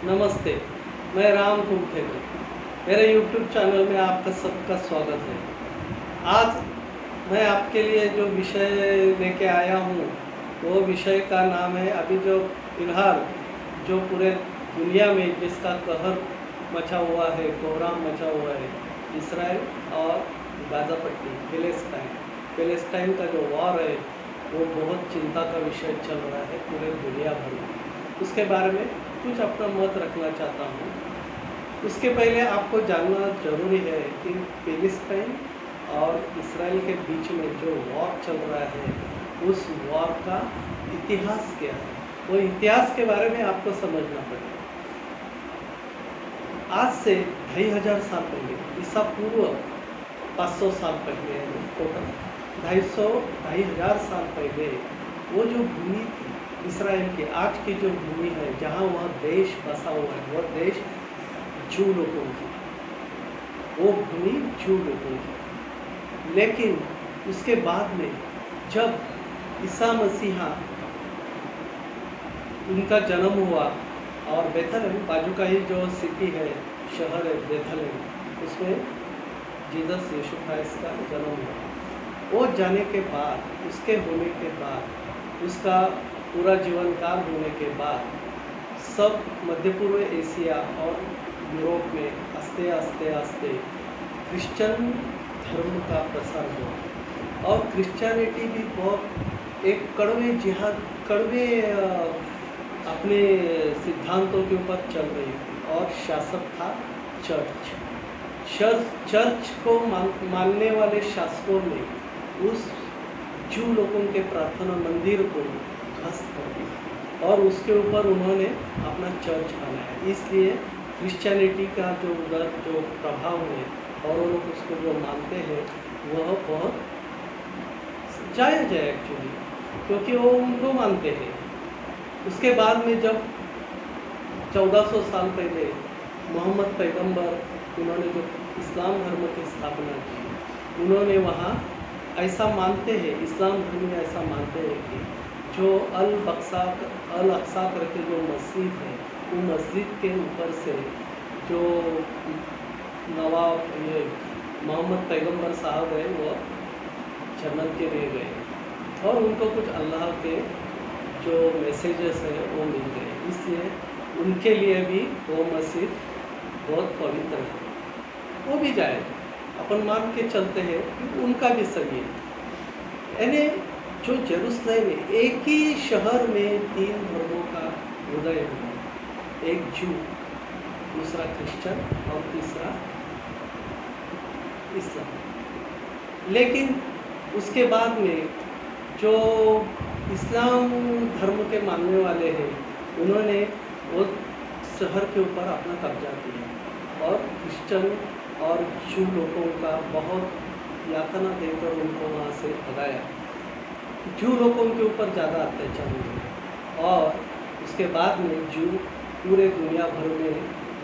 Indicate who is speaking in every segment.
Speaker 1: नमस्ते, मैं राम कुमठेकर। मेरे यूट्यूब चैनल में आपका सबका स्वागत है। आज मैं आपके लिए जो विषय लेके आया हूँ, वो विषय का नाम है अभी जो फ़िलहाल जो पूरे दुनिया में जिसका कहर मचा हुआ है, कोहराम मचा हुआ है, इसराइल और गाज़ा पट्टी, पैलेस्टाइन। पैलेस्टाइन का जो वॉर है, वो बहुत चिंता का विषय चल रहा है पूरे दुनिया भर में। उसके बारे में कुछ अपना मत रखना चाहता हूँ। उसके पहले आपको जानना ज़रूरी है कि पैलेस्टाइन और इसराइल के बीच में जो वॉर चल रहा है, उस वॉर का इतिहास क्या है, वो इतिहास के बारे में आपको समझना पड़ेगा। आज से 2500 साल पहले, ईसा पूर्व 500 साल पहले, टोटल 250 साल पहले वो जो भूमि थी इसराइल की, आज की जो भूमि है जहाँ वह देश बसा हुआ है, वह देश जू लोगों की, वो भूमि जू लोगों की। लेकिन उसके बाद में जब ईसा मसीहा उनका जन्म हुआ और बेथलेहम, बाजू का ही जो सिटी है, शहर है बेथलेहम, उसमें जीसस यीशु क्राइस्ट का जन्म हुआ। वो जाने के बाद, उसके होने के बाद, उसका पूरा जीवन काल होने के बाद, सब मध्य पूर्व एशिया और यूरोप में आस्ते आस्ते आस्ते क्रिश्चियन धर्म का प्रसार हुआ। और क्रिश्चियनिटी भी बहुत एक कड़वे अपने सिद्धांतों के ऊपर चल रही थी, और शासक था चर्च। चर्च को मानने वाले शासकों ने उस जू लोगों के प्रार्थना मंदिर को ध्वस्त कर दिया और उसके ऊपर उन्होंने अपना चर्च बनाया। इसलिए क्रिश्चियनिटी का जो उधर जो प्रभाव है और वो लोग उसको जो मानते हैं, वह बहुत जायज़ है एक्चुअली, क्योंकि वो उनको मानते हैं। उसके बाद में जब 1400 साल पहले मोहम्मद पैगंबर, उन्होंने जो इस्लाम धर्म की स्थापना की, उन्होंने वहाँ ऐसा मानते हैं, इस्लाम धर्म में ऐसा मानते हैं कि जो अल अक्सा करके जो मस्जिद है, वो मस्जिद के ऊपर से जो नवाब ये मोहम्मद पैगंबर साहब है, वो जन्नत के लिए गए और उनको कुछ अल्लाह के जो मैसेजेस है वो मिल गए। इसलिए उनके लिए भी वो मस्जिद बहुत पवित्र है, वो भी जाए, अपन मान के चलते हैं कि उनका भी सही है। यानी जो जेरूसलम में एक ही शहर में 3 धर्मों का उदय हुआ, एक जू, दूसरा क्रिश्चियन और तीसरा इस्लाम। लेकिन उसके बाद में जो इस्लाम धर्म के मानने वाले हैं, उन्होंने वो शहर के ऊपर अपना कब्जा किया और क्रिश्चियन और जू लोगों का बहुत यातना देकर उनको वहाँ से भगाया। जू लोगों के ऊपर ज़्यादा अत्याचार हुए और उसके बाद में जू पूरे दुनिया भर में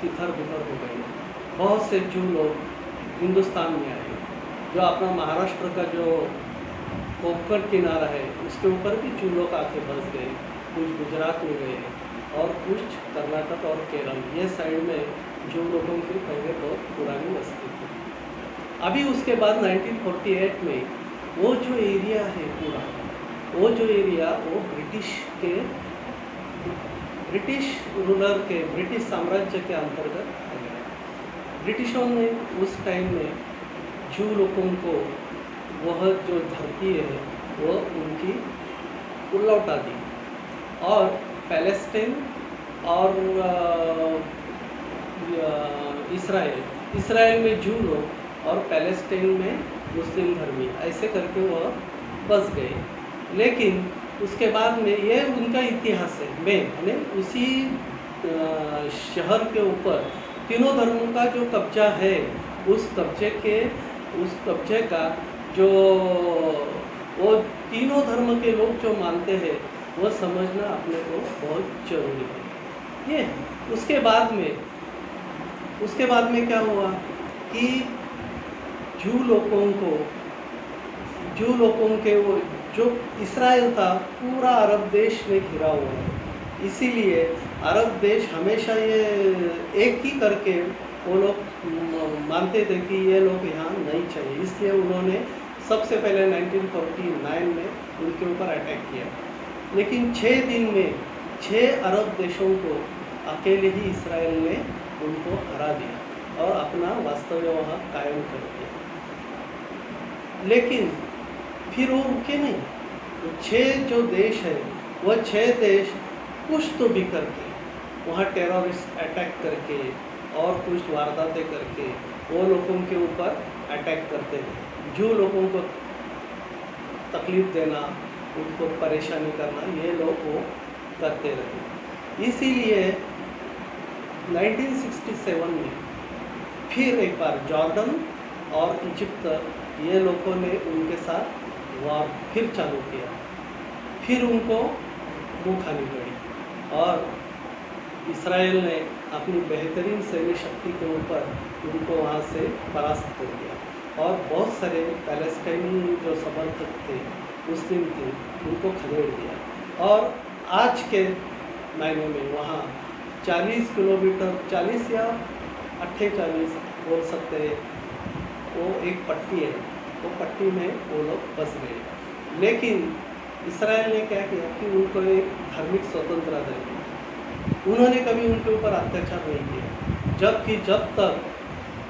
Speaker 1: तितर-बितर हो गए। बहुत से जू लोग हिंदुस्तान में आए, जो अपना महाराष्ट्र का जो कोंकण किनारा है, उसके ऊपर भी जू लोग आके बस गए। कुछ गुजरात में गए और कुछ कर्नाटक और केरल, ये साइड में जू लोगों की पहले बहुत पुरानी बस्ती थी। अभी उसके बाद 1948 में वो जो एरिया है पूरा, वो जो एरिया वो ब्रिटिश रूलर के, ब्रिटिश साम्राज्य के अंतर्गत आ गया। ब्रिटिशों ने उस टाइम में जू लोगों को वह जो धरती है वो उनकी लौटा दी और पैलेस्टाइन और इसराइल में जू लोग और पैलेस्टाइन में मुस्लिम धर्मी, ऐसे करके वह बस गए। लेकिन उसके बाद में ये उनका इतिहास है, यानी उसी शहर के ऊपर तीनों धर्मों का जो कब्जा है, उस कब्जे का जो वो तीनों धर्म के लोग जो मानते हैं, वो समझना अपने को बहुत जरूरी है। ये उसके बाद में क्या हुआ कि जू लोगों के वो जो इसराइल था, पूरा अरब देश में घिरा हुआ है। इसीलिए अरब देश हमेशा ये एक ही करके वो लोग मानते थे कि ये लोग यहाँ नहीं चाहिए, इसलिए उन्होंने सबसे पहले 1949 में उनके ऊपर अटैक किया। लेकिन 6 दिन में 6 अरब देशों को अकेले ही इसराइल ने उनको हरा दिया और अपना वास्तव्य वहाँ कायम कर दिया। लेकिन फिर वो रुके नहीं, तो 6 जो देश है वह 6 देश कुछ तो भी करके वहाँ टेररिस्ट अटैक करके और कुछ वारदातें करके वो लोगों के ऊपर अटैक करते हैं। जो लोगों को तकलीफ देना, उनको परेशानी करना, ये लोग वो करते रहे। इसीलिए 1967 में फिर एक बार जॉर्डन और इजिप्ट ये लोगों ने उनके साथ वार फिर चालू किया। फिर उनको मुँह खानी पड़ी और इसराइल ने अपनी बेहतरीन सैन्य शक्ति के ऊपर उनको वहाँ से परास्त कर दिया और बहुत सारे पैलेस्टाइनी जो समर्थक थे, मुस्लिम थे, उनको खदेड़ दिया। और आज के मायने में वहाँ 40 किलोमीटर, 40 या 48 बोल सकते हैं, वो एक पट्टी है, वो पट्टी में वो लोग फंस गए। लेकिन इसराइल ने क्या किया कि उनको एक धार्मिक स्वतंत्रता दी। उन्होंने कभी उनके ऊपर अत्याचार नहीं किया, जबकि जब तक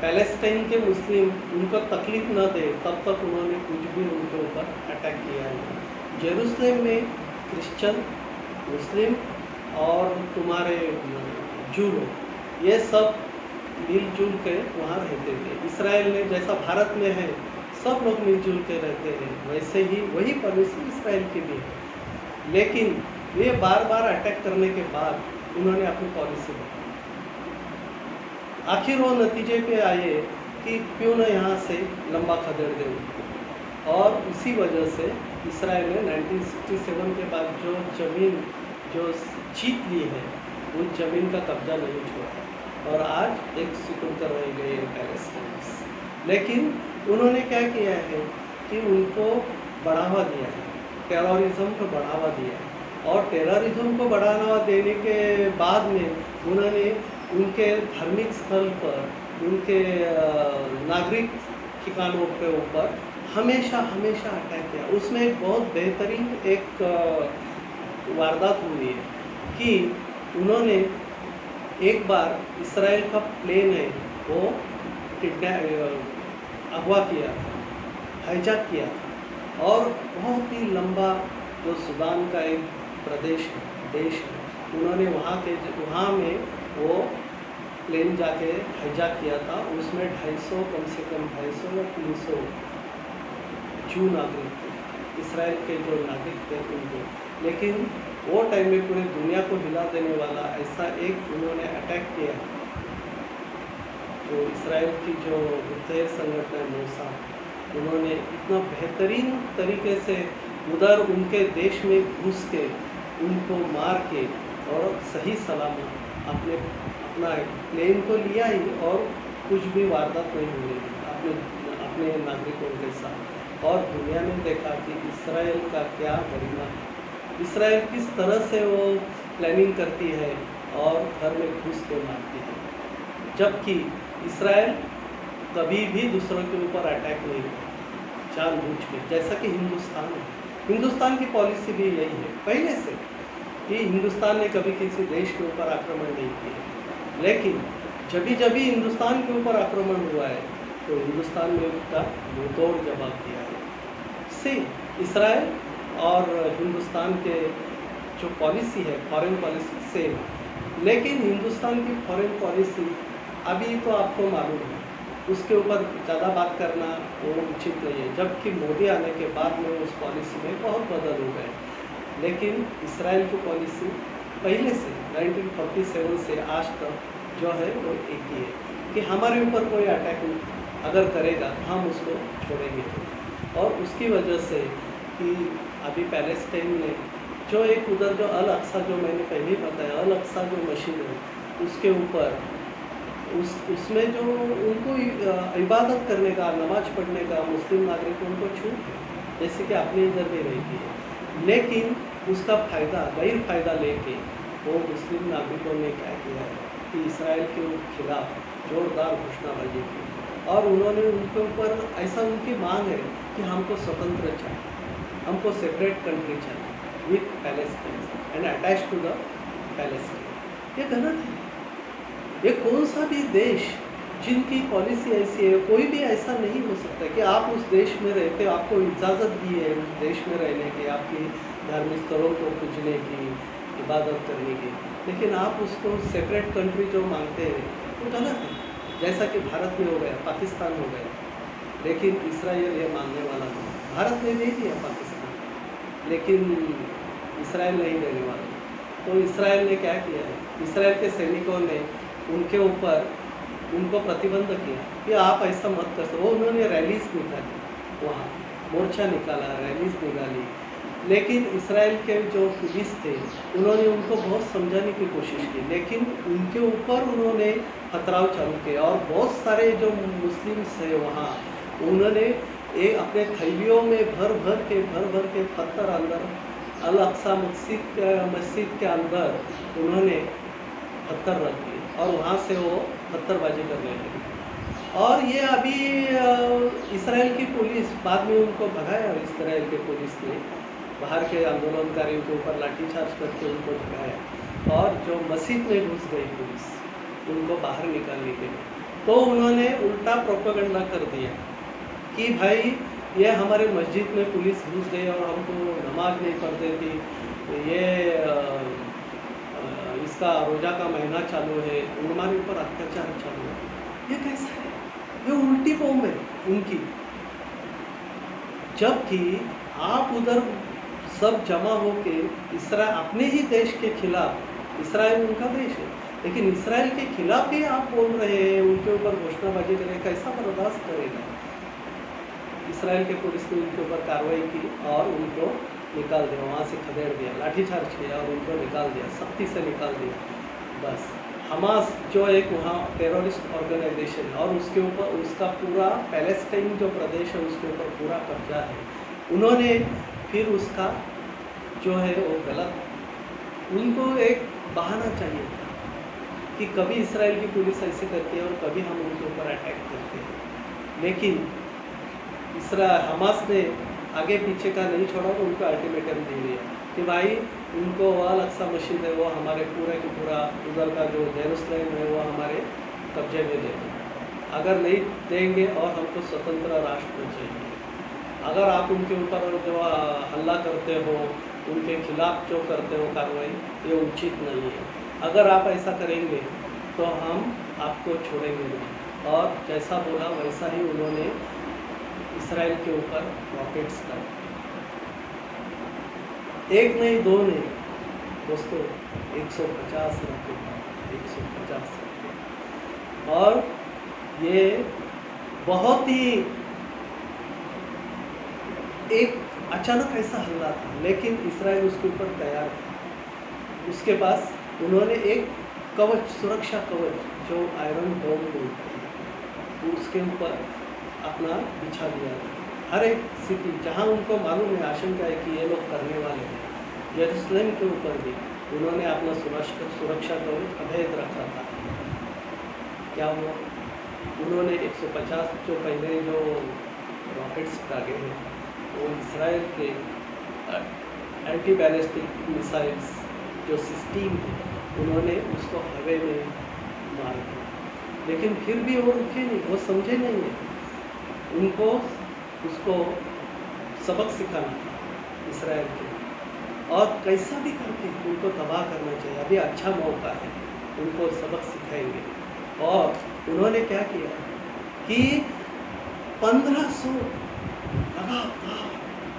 Speaker 1: पैलेस्टाइन के मुस्लिम उनको तकलीफ न दे तब तक उन्होंने कुछ भी उनके ऊपर अटैक किया नहीं। जेरूसलम में क्रिश्चियन, मुस्लिम और तुम्हारे जू लोग ये सब मिलजुल के वहाँ रहते थे। इसराइल ने जैसा भारत में है सब लोग मिलजुल के रहते हैं, वैसे ही वही पॉलिसी इसराइल की भी है। लेकिन वे बार बार अटैक करने के बाद उन्होंने अपनी पॉलिसी बदली। आखिर वो नतीजे पे आए कि क्यों न यहाँ से लंबा खदेड़ दे उनको, और उसी वजह से इसराइल ने 1967 के बाद जो ज़मीन जो जीत ली है उस ज़मीन का कब्जा नहीं छोड़ा और आज एक सुकून कर रह गए पैलेस्टाइनियंस। लेकिन उन्होंने क्या किया है कि उनको बढ़ावा दिया है, टेररिज्म को बढ़ावा दिया है, और टेररिज्म को बढ़ावा देने के बाद में उन्होंने उनके धार्मिक स्थल पर, उनके नागरिक ठिकानों के ऊपर हमेशा हमेशा अटैक किया। उसमें एक बहुत बेहतरीन एक वारदात हुई है कि उन्होंने एक बार इसराइल का प्लेन है वो अगवा किया था, हाईजैक किया था, और बहुत ही लंबा जो सूडान का एक प्रदेश है, देश है, उन्होंने वहाँ में वो प्लेन जाके हाईजैक किया था। उसमें 250 कम से कम 250 या 300 जू नागरिक थे, इसराइल के जो नागरिक थे उनको। लेकिन वो टाइम में पूरे दुनिया को हिला देने वाला ऐसा एक उन्होंने अटैक किया, जो इसराइल की जो गुप्तचर संगठन है मोसाद, उन्होंने इतना बेहतरीन तरीके से उधर उनके देश में घुस के उनको मार के और सही सलामत अपना प्लेन को लिया ही और कुछ भी वारदात नहीं होने दी अपने नागरिकों के साथ। और दुनिया ने देखा कि इसराइल का क्या गरिमा है, इसराइल किस तरह से वो प्लानिंग करती है और घर में घुस के मारती है, जबकि इसराइल कभी भी दूसरों के ऊपर अटैक नहीं करता जानबूझ के, जैसा कि हिंदुस्तान है। हिंदुस्तान की पॉलिसी भी यही है पहले से कि हिंदुस्तान ने कभी किसी देश के ऊपर आक्रमण नहीं किया। लेकिन जब हिंदुस्तान के ऊपर आक्रमण हुआ है तो हिंदुस्तान ने उसका मुंहतोड़ जवाब दिया है। सेम इसराइल और हिंदुस्तान के जो पॉलिसी है, फॉरेन पॉलिसी सेम, लेकिन हिंदुस्तान की फॉरेन पॉलिसी अभी तो आपको मालूम है, उसके ऊपर ज़्यादा बात करना वो उचित नहीं है, जबकि मोदी आने के बाद में उस पॉलिसी में बहुत बदल हो गए। लेकिन इसराइल की पॉलिसी पहले से 1947 से आज तक जो है वो एक ही है कि हमारे ऊपर कोई अटैक अगर करेगा तो हम उसको छोड़ेंगे। और उसकी वजह से कि अभी पैलेस्टाइन में जो एक उधर जो अल अक्सा, जो मैंने पहले ही बताया, अल अक्सा जो मशीन है उसके ऊपर उसमें जो उनको इबादत करने का, नमाज पढ़ने का मुस्लिम नागरिकों को छूट है, जैसे कि अपने इधर भी रहती है। लेकिन उसका फ़ायदा गैर फ़ायदा लेके वो मुस्लिम नागरिकों ने क्या किया है कि इसराइल के खिलाफ जोरदार घोषणाबाजी की और उन्होंने उनके ऊपर ऐसा उनकी मांग है कि हमको स्वतंत्र चाहिए, हमको सेपरेट कंट्री चाहिए with Palestine and attach to the Palestine. ये गलत है। ये कौन सा भी देश जिनकी पॉलिसी ऐसी है, कोई भी ऐसा नहीं हो सकता कि आप उस देश में रहते हो, आपको इजाज़त दी है उस देश में रहने की, आपकी धार्मिक स्थलों को पूजने की, इबादत करने की, लेकिन आप उसको सेपरेट कंट्री जो मांगते हैं वो गलत है। जैसा कि भारत में हो गया, पाकिस्तान हो गया, लेकिन इसराइल ये मानने वाला नहीं। भारत ने दे दिया पाकिस्तान, लेकिन इसराइल नहीं देने वाला। तो इसराइल ने क्या किया है, इसराइल के सैनिकों ने उनके ऊपर उनको प्रतिबंध किया कि आप ऐसा मत कर सको। उन्होंने रैलीज निकाली, वहाँ मोर्चा निकाला, रैलीज निकाली, लेकिन इसराइल के जो पुलिस थे उन्होंने उनको बहुत समझाने की कोशिश की, लेकिन उनके ऊपर उन्होंने पथराव चालू किया और बहुत सारे जो मुस्लिम्स हैं वहाँ, उन्होंने अपने थैलियों में भर भर के पत्थर अंदर अल अक्सा मस्जिद के अंदर उन्होंने पत्थर रख दिए और वहाँ से वो पत्थरबाजी करने लगे। और ये अभी इसराइल की पुलिस बाद में उनको भगाया, इसराइल के पुलिस ने बाहर के आंदोलनकारियों के ऊपर लाठीचार्ज करके उनको भगाया और जो मस्जिद में घुस गई पुलिस उनको बाहर निकालने के लिए, तो उन्होंने उल्टा प्रोपेगेंडा कर दिया कि भाई ये हमारे मस्जिद में पुलिस घुस गई और हमको नमाज नहीं पढ़ते थी, ये इसका रोज़ा का महीना चालू है, हमारे ऊपर अत्याचार चालू है। ये कैसा है? ये उल्टी बॉम्ब है उनकी। जबकि आप उधर सब जमा होके इसराइल अपने ही देश के खिलाफ, इसराइल उनका देश है, लेकिन इसराइल के खिलाफ ही आप बोल रहे हैं, उनके ऊपर घोषणाबाजी करें, कैसा बर्दाश्त करेगा? इसराइल के पुलिस ने उनके ऊपर कार्रवाई की और उनको निकाल दिया, वहाँ से खदेड़ दिया, लाठीचार्ज किया और उनको निकाल दिया, सख्ती से निकाल दिया। बस हमास जो एक वहाँ टेररिस्ट ऑर्गेनाइजेशन है और उसके ऊपर उसका पूरा पैलेस्टाइन जो प्रदेश है उसके ऊपर पूरा कब्जा है। उन्होंने फिर उसका जो है वो गलत, उनको एक बहाना चाहिए था कि कभी इसराइल की पुलिस ऐसे करती है और कभी हम उनके ऊपर अटैक करते हैं, लेकिन हमास ने आगे पीछे का नहीं छोड़ा, तो उनको अल्टीमेटम दे दिया कि भाई उनको अल अक्सा मस्जिद है वो हमारे पूरे की पूरा उधर का जो जेरूसलम है वो हमारे कब्जे में दे दें, अगर नहीं देंगे और हमको स्वतंत्र राष्ट्र चाहिए। अगर आप उनके ऊपर जो हल्ला करते हो, उनके खिलाफ जो करते हो कार्रवाई, ये उचित नहीं है। अगर आप ऐसा करेंगे तो हम आपको छोड़ेंगे नहीं। और जैसा बोला वैसा ही उन्होंने इसराइल के ऊपर रॉकेट्स कर, एक नहीं दो नहीं दोस्तों, 150 रॉकेट, 150 रॉकेट। और ये बहुत ही एक अचानक ऐसा हमला था, लेकिन इसराइल उसके ऊपर तैयार था। उसके पास उन्होंने एक कवच, सुरक्षा कवच जो आयरन डोम बोलते हैं, उसके ऊपर अपना बिछा दिया था। हर एक सिटी जहां उनको मालूम है, आशंका है कि ये लोग करने वाले हैं, यरूशलेम के ऊपर भी उन्होंने अपना सुरक्षा कवच अभेद रखा था। क्या हुआ? उन्होंने 150 जो पहले जो रॉकेट्स दागे हैं वो इसराइल के एंटी बैलिस्टिक मिसाइल्स जो सिस्टम है उन्होंने उसको हवा में मार दिया, लेकिन फिर भी वो रुके नहीं, वो समझे नहीं है। उनको उसको सबक सिखाना था इसराइल के, और कैसा भी करके उनको तबाह करना चाहिए। अभी अच्छा मौका है, उनको सबक सिखाएंगे। और उन्होंने क्या किया कि 1500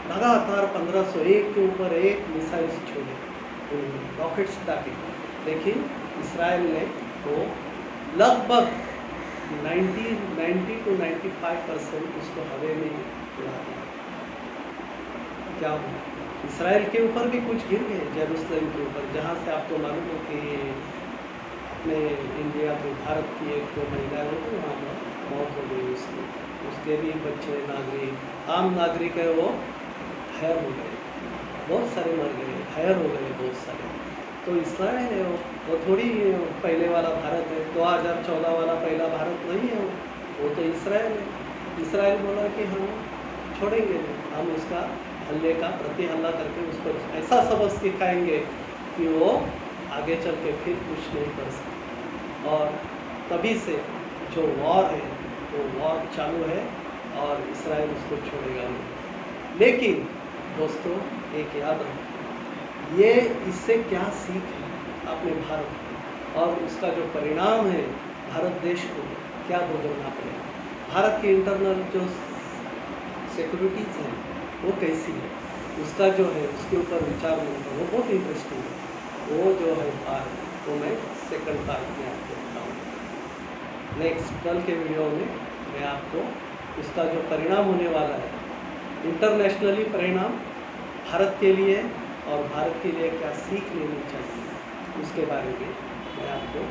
Speaker 1: लगातार 1500 एक के ऊपर एक मिसाइल छोड़े, रॉकेट्स दागे, लेकिन इसराइल ने वो लगभग 90 to 95% उसको हवा में उड़ा दिया। क्या हुआ? इसराइल के ऊपर भी कुछ गिर गए, जेरूसलम के ऊपर, जहाँ से आपको मालूम है कि अपने इंडिया में भारत की एक तो महिला है तो वहाँ मौत हो गई उसकी, उसके भी बच्चे नागरिक, आम नागरिक है वो घायल हो गए, बहुत सारे मर गए, घायल हो गए बहुत सारे। तो इसराइल है वो थोड़ी पहले वाला भारत है, 2014 वाला पहला भारत नहीं है वो तो इसराइल है। इसराइल बोला कि हम छोड़ेंगे नहीं, हम उसका हल्ले का प्रति हल्ला करके उसको ऐसा सबक सिखाएंगे कि वो आगे चल के फिर कुछ नहीं कर सकते। और तभी से जो वॉर है वो वॉर चालू है और इसराइल उसको छोड़ेगा नहीं। लेकिन दोस्तों एक याद रखो, ये इससे क्या सीख है अपने भारत को और उसका जो परिणाम है भारत देश को क्या भुगतना पड़ेगा। भारत की इंटरनल जो सिक्योरिटीज़ है वो कैसी है, उसका जो है उसके ऊपर विचार मिलता है, वो बहुत इंटरेस्टिंग है। वो जो है पार्ट वो मैं सेकंड पार्ट में आपको बताऊँगा। नेक्स्ट कल के वीडियो में मैं आपको उसका जो परिणाम होने वाला है, इंटरनेशनली परिणाम भारत के लिए और भारत के लिए क्या सीख लेनी चाहिए, उसके बारे में मैं आपको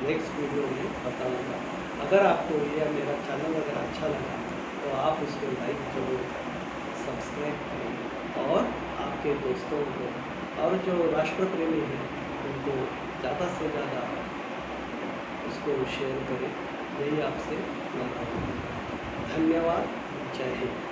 Speaker 1: नेक्स्ट वीडियो में बताऊँगा। अगर आपको यह मेरा चैनल अगर अच्छा लगा तो आप उसको लाइक जरूर करें, सब्सक्राइब करें और आपके दोस्तों को और जो राष्ट्र प्रेमी हैं उनको ज़्यादा से ज़्यादा उसको शेयर करें। यही आपसे मैं धन्यवाद। जय हिंद।